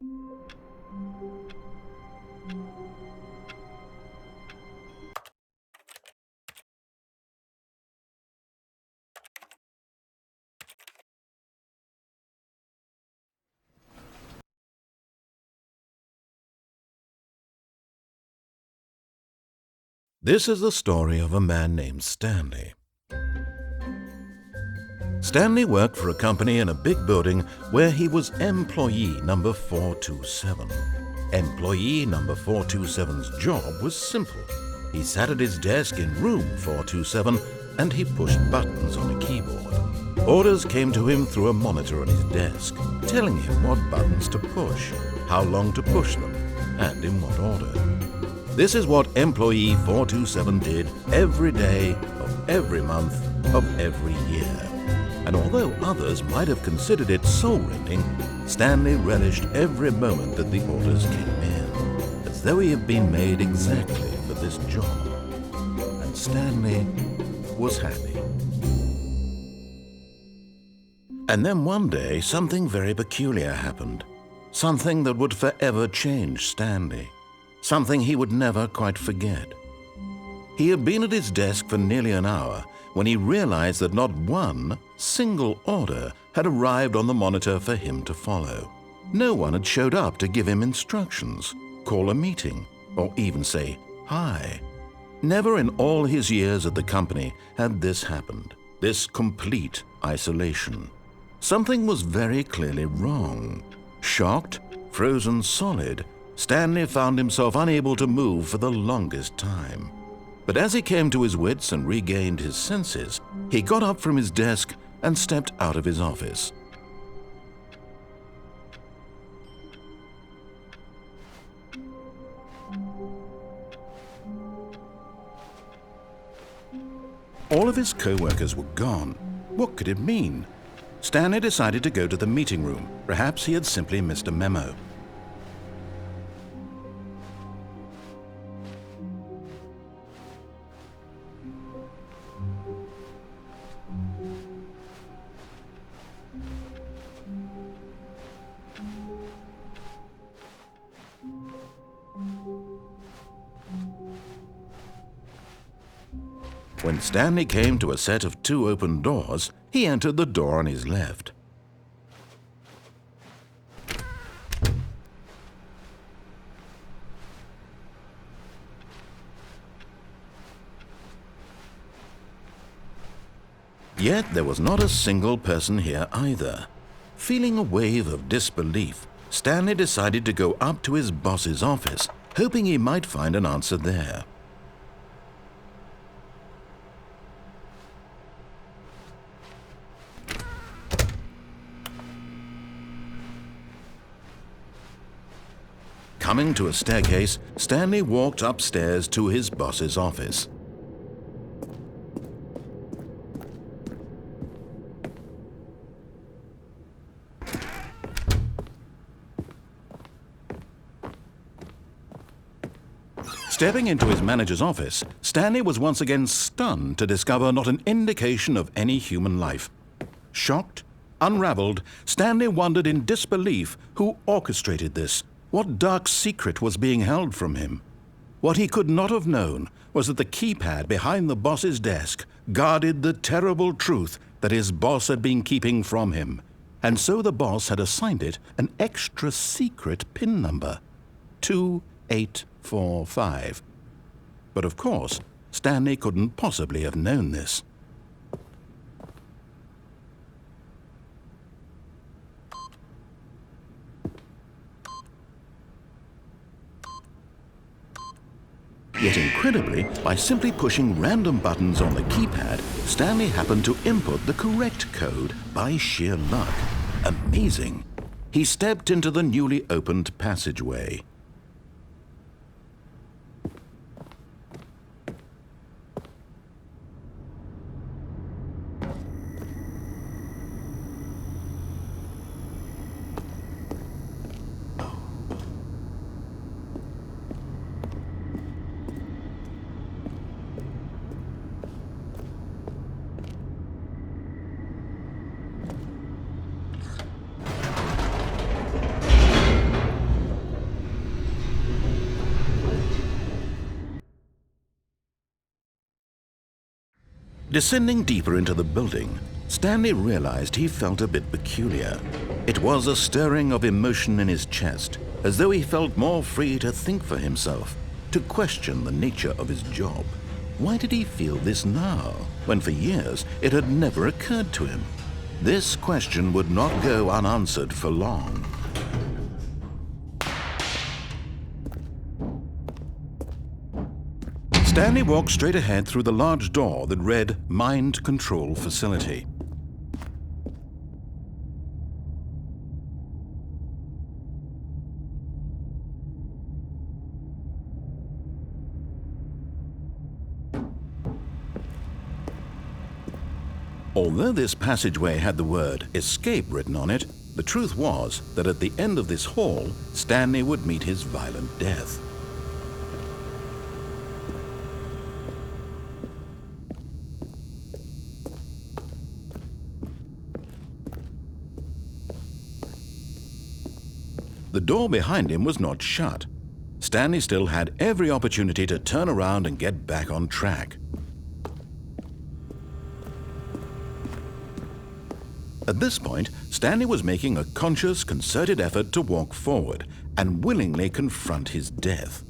This is the story of a man named Stanley. Stanley worked for a company in a big building where he was employee number 427. Employee number 427's job was simple. He sat at his desk in room 427 and he pushed buttons on a keyboard. Orders came to him through a monitor on his desk, telling him what buttons to push, how long to push them, and in what order. This is what employee 427 did every day of every month of every year. And although others might have considered it soul-rending, Stanley relished every moment that the orders came in, as though he had been made exactly for this job. And Stanley was happy. And then one day, something very peculiar happened. Something that would forever change Stanley. Something he would never quite forget. He had been at his desk for nearly an hour when he realized that not one single order had arrived on the monitor for him to follow. No one had showed up to give him instructions, call a meeting, or even say hi. Never in all his years at the company had this happened, this complete isolation. Something was very clearly wrong. Shocked, frozen solid, Stanley found himself unable to move for the longest time. But as he came to his wits and regained his senses, he got up from his desk and stepped out of his office. All of his co-workers were gone. What could it mean? Stanley decided to go to the meeting room. Perhaps he had simply missed a memo. When Stanley came to a set of 2 open doors, he entered the door on his left. Yet there was not a single person here either. Feeling a wave of disbelief, Stanley decided to go up to his boss's office, hoping he might find an answer there. Coming to a staircase, Stanley walked upstairs to his boss's office. Stepping into his manager's office, Stanley was once again stunned to discover not an indication of any human life. Shocked, unraveled, Stanley wondered in disbelief who orchestrated this. What dark secret was being held from him? What he could not have known was that the keypad behind the boss's desk guarded the terrible truth that his boss had been keeping from him. And so the boss had assigned it an extra secret PIN number, 2845. But of course, Stanley couldn't possibly have known this. Yet incredibly, by simply pushing random buttons on the keypad, Stanley happened to input the correct code by sheer luck. Amazing! He stepped into the newly opened passageway. Descending deeper into the building, Stanley realized he felt a bit peculiar. It was a stirring of emotion in his chest, as though he felt more free to think for himself, to question the nature of his job. Why did he feel this now, when for years it had never occurred to him? This question would not go unanswered for long. Stanley walked straight ahead through the large door that read Mind Control Facility. Although this passageway had the word Escape written on it, the truth was that at the end of this hall, Stanley would meet his violent death. The door behind him was not shut. Stanley still had every opportunity to turn around and get back on track. At this point, Stanley was making a conscious, concerted effort to walk forward and willingly confront his death.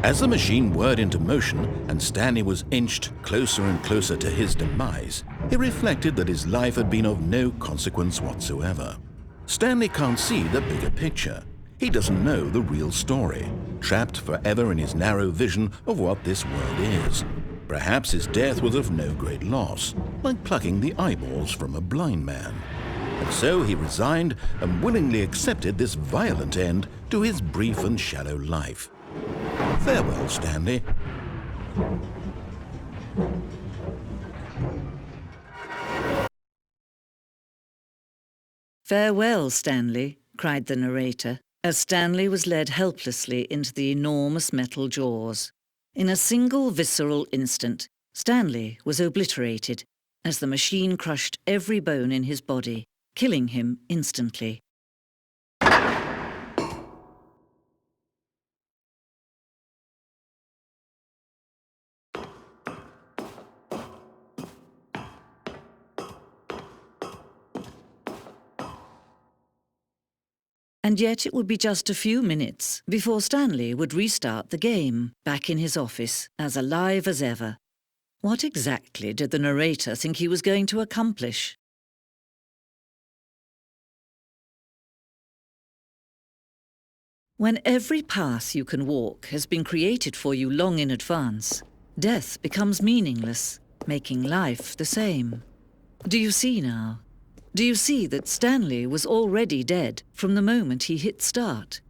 As the machine whirred into motion and Stanley was inched closer and closer to his demise, he reflected that his life had been of no consequence whatsoever. Stanley can't see the bigger picture. He doesn't know the real story, trapped forever in his narrow vision of what this world is. Perhaps his death was of no great loss, like plucking the eyeballs from a blind man. And so he resigned and willingly accepted this violent end to his brief and shallow life. Farewell, Stanley. Farewell, Stanley, cried the narrator, as Stanley was led helplessly into the enormous metal jaws. In a single visceral instant, Stanley was obliterated as the machine crushed every bone in his body, killing him instantly. And yet it would be just a few minutes before Stanley would restart the game, back in his office, as alive as ever. What exactly did the narrator think he was going to accomplish? When every path you can walk has been created for you long in advance, death becomes meaningless, making life the same. Do you see now? Do you see that Stanley was already dead from the moment he hit start?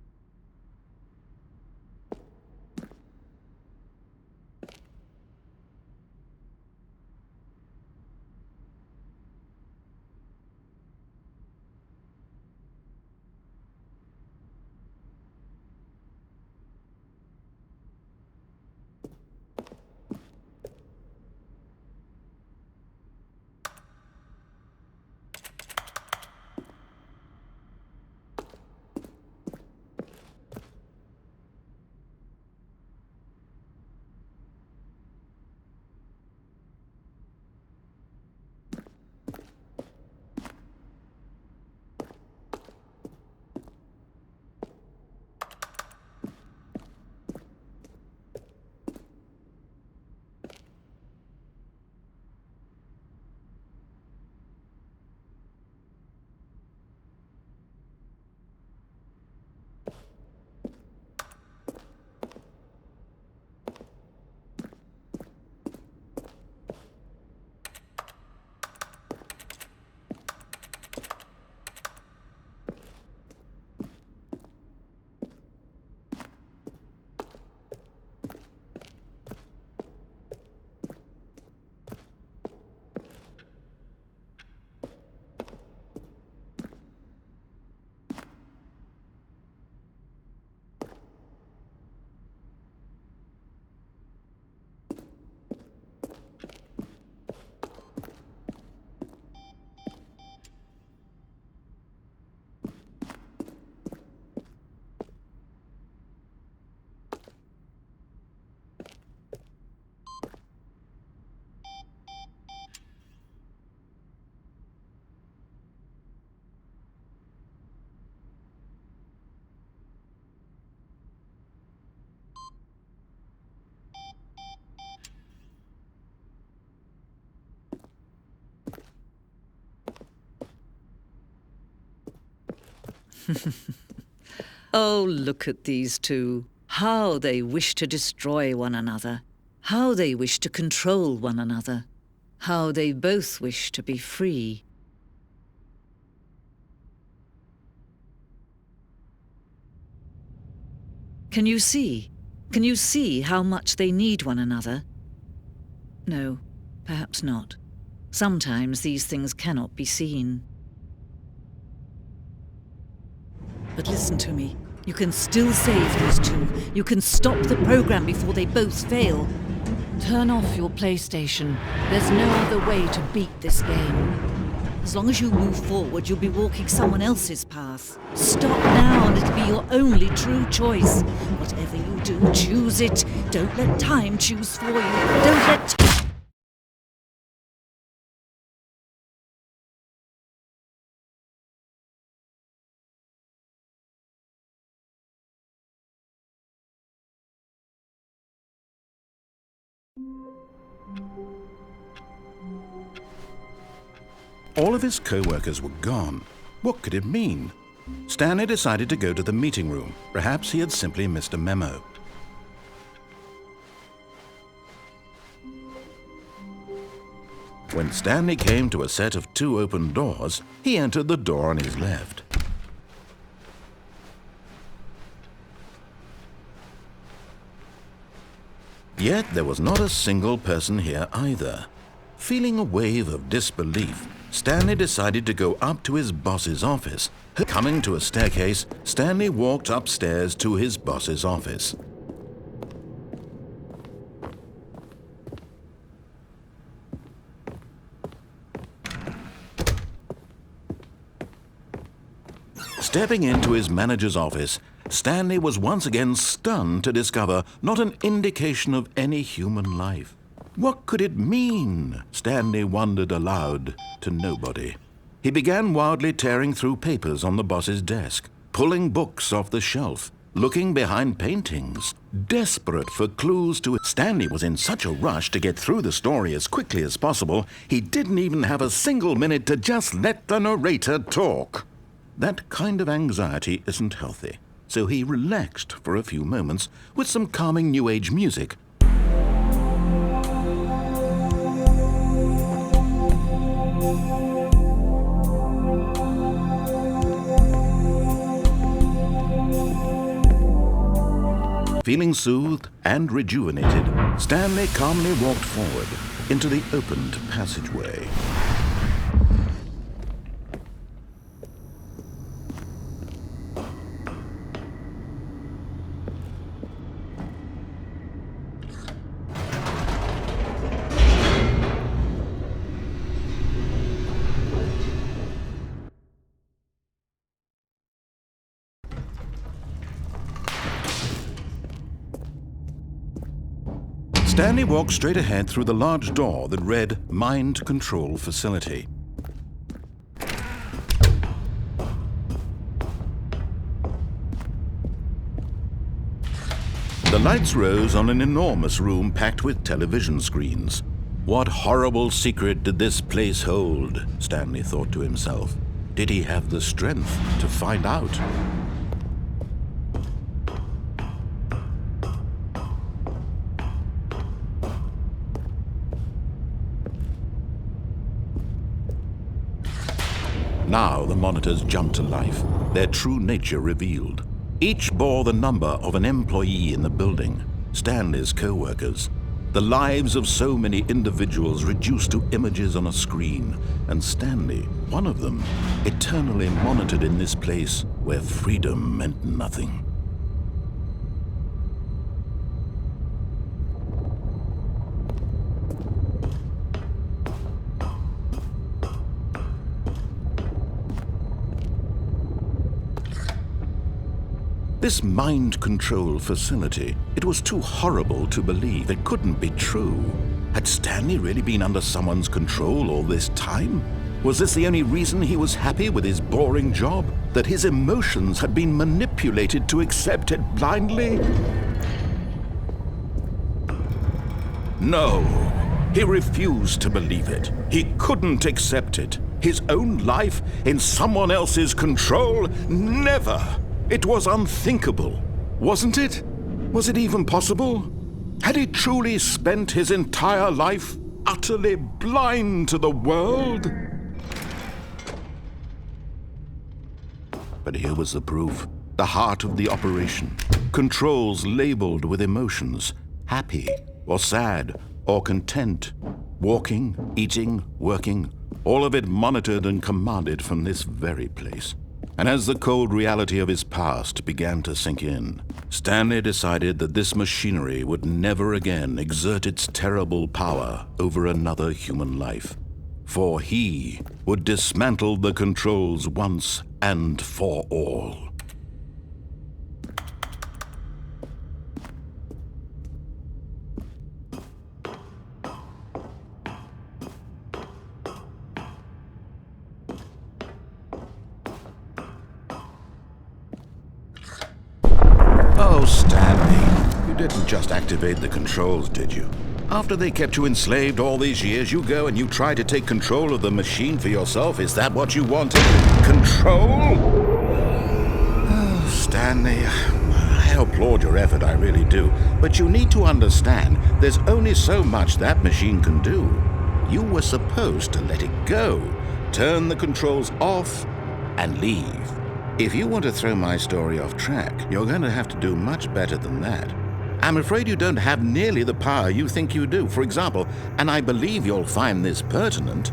Oh, look at these two. How they wish to destroy one another. How they wish to control one another. How they both wish to be free. Can you see? Can you see how much they need one another? No, perhaps not. Sometimes these things cannot be seen. But listen to me. You can still save these two. You can stop the program before they both fail. Turn off your PlayStation. There's no other way to beat this game. As long as you move forward, you'll be walking someone else's path. Stop now and it'll be your only true choice. Whatever you do, choose it. Don't let time choose for you. Don't let... All of his co-workers were gone. What could it mean? Stanley decided to go to the meeting room. Perhaps he had simply missed a memo. When Stanley came to a set of 2 open doors, he entered the door on his left. Yet there was not a single person here either. Feeling a wave of disbelief, Stanley decided to go up to his boss's office. Coming to a staircase, Stanley walked upstairs to his boss's office. Stepping into his manager's office, Stanley was once again stunned to discover not an indication of any human life. What could it mean? Stanley wondered aloud to nobody. He began wildly tearing through papers on the boss's desk, pulling books off the shelf, looking behind paintings, desperate for clues to it. Stanley was in such a rush to get through the story as quickly as possible, he didn't even have a single minute to just let the narrator talk. That kind of anxiety isn't healthy, so he relaxed for a few moments with some calming New Age music. Feeling soothed and rejuvenated, Stanley calmly walked forward into the opened passageway. Stanley walked straight ahead through the large door that read Mind Control Facility. The lights rose on an enormous room packed with television screens. What horrible secret did this place hold? Stanley thought to himself. Did he have the strength to find out? Now the monitors jumped to life, their true nature revealed. Each bore the number of an employee in the building, Stanley's co-workers. The lives of so many individuals reduced to images on a screen, and Stanley, one of them, eternally monitored in this place where freedom meant nothing. This mind control facility, it was too horrible to believe. It couldn't be true. Had Stanley really been under someone's control all this time? Was this the only reason he was happy with his boring job? That his emotions had been manipulated to accept it blindly? No, he refused to believe it. He couldn't accept it. His own life in someone else's control? Never! It was unthinkable, wasn't it? Was it even possible? Had he truly spent his entire life utterly blind to the world? But here was the proof. The heart of the operation. Controls labeled with emotions. Happy, or sad, or content. Walking, eating, working. All of it monitored and commanded from this very place. And as the cold reality of his past began to sink in, Stanley decided that this machinery would never again exert its terrible power over another human life. For he would dismantle the controls once and for all. Oh, Stanley, you didn't just activate the controls, did you? After they kept you enslaved all these years, you go and you try to take control of the machine for yourself. Is that what you wanted? Control? Oh, Stanley, I applaud your effort, I really do. But you need to understand, there's only so much that machine can do. You were supposed to let it go, turn the controls off, and leave. If you want to throw my story off track, you're going to have to do much better than that. I'm afraid you don't have nearly the power you think you do. For example, and I believe you'll find this pertinent,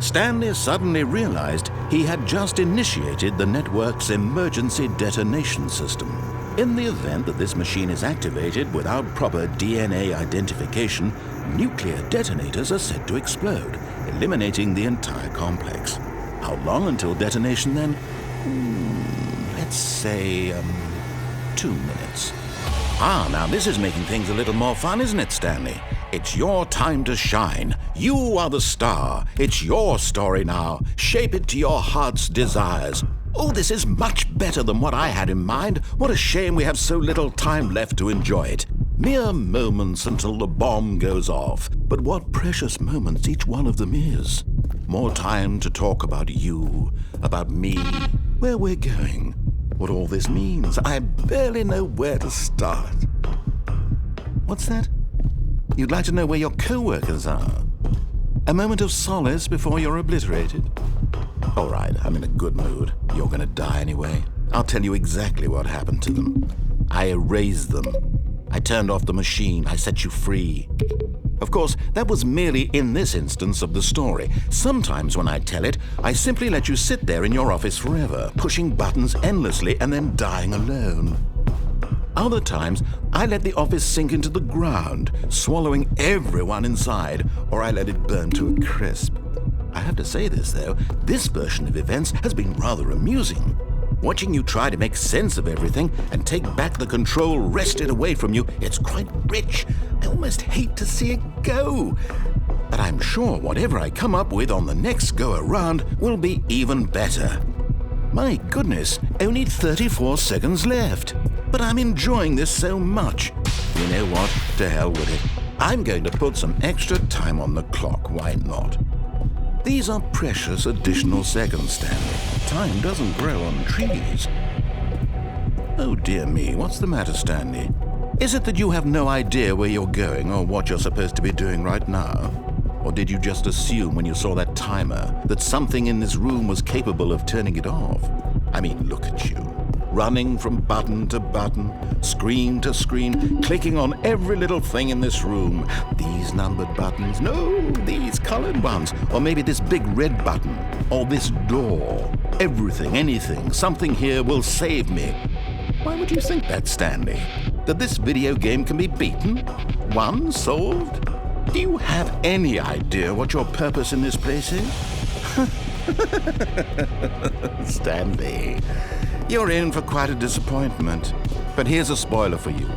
Stanley suddenly realized he had just initiated the network's emergency detonation system. In the event that this machine is activated without proper DNA identification, nuclear detonators are said to explode, eliminating the entire complex. How long until detonation then? Let's say, 2 minutes. Now this is making things a little more fun, isn't it, Stanley? It's your time to shine. You are the star. It's your story now. Shape it to your heart's desires. Oh, this is much better than what I had in mind. What a shame we have so little time left to enjoy it. Mere moments until the bomb goes off. But what precious moments each one of them is. More time to talk about you, about me, where we're going, what all this means. I barely know where to start. What's that? You'd like to know where your co-workers are? A moment of solace before you're obliterated? All right, I'm in a good mood. You're gonna die anyway. I'll tell you exactly what happened to them. I erased them. I turned off the machine. I set you free. Of course, that was merely in this instance of the story. Sometimes when I tell it, I simply let you sit there in your office forever, pushing buttons endlessly and then dying alone. Other times, I let the office sink into the ground, swallowing everyone inside, or I let it burn to a crisp. I have to say this, though, this version of events has been rather amusing. Watching you try to make sense of everything and take back the control wrested away from you, it's quite rich. I almost hate to see it go. But I'm sure whatever I come up with on the next go-around will be even better. My goodness, only 34 seconds left. But I'm enjoying this so much. You know what? To hell with it. I'm going to put some extra time on the clock, why not? These are precious additional seconds, Stanley. Time doesn't grow on trees. Oh dear me, what's the matter, Stanley? Is it that you have no idea where you're going or what you're supposed to be doing right now? Or did you just assume when you saw that timer that something in this room was capable of turning it off? I mean, look at you. Running from button to button, screen to screen, clicking on every little thing in this room. These numbered buttons, no, these colored ones. Or maybe this big red button, or this door. Everything, anything, something here will save me. Why would you think that, Stanley? That this video game can be beaten? Won? Solved? Do you have any idea what your purpose in this place is? Stanley, you're in for quite a disappointment. But here's a spoiler for you.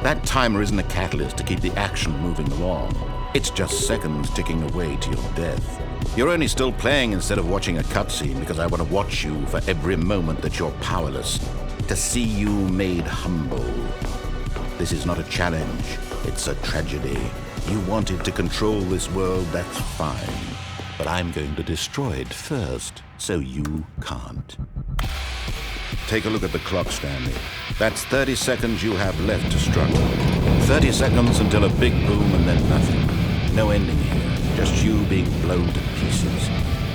That timer isn't a catalyst to keep the action moving along. It's just seconds ticking away to your death. You're only still playing instead of watching a cutscene because I want to watch you for every moment that you're powerless. To see you made humble. This is not a challenge. It's a tragedy. You wanted to control this world, that's fine. but I'm going to destroy it first, so you can't. Take a look at the clock, Stanley. That's 30 seconds you have left to struggle. 30 seconds until a big boom and then nothing. No ending here, just you being blown to pieces.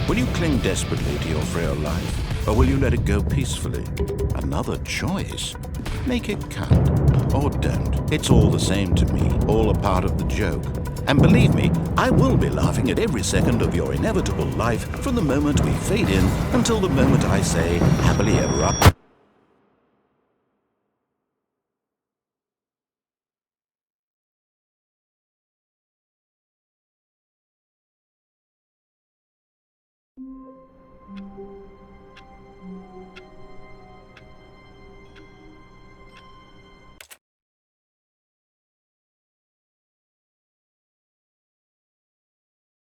Will you cling desperately to your frail life, or will you let it go peacefully? Another choice. Make it count, or don't. It's all the same to me, all a part of the joke. And believe me, I will be laughing at every second of your inevitable life from the moment we fade in until the moment I say, happily ever after.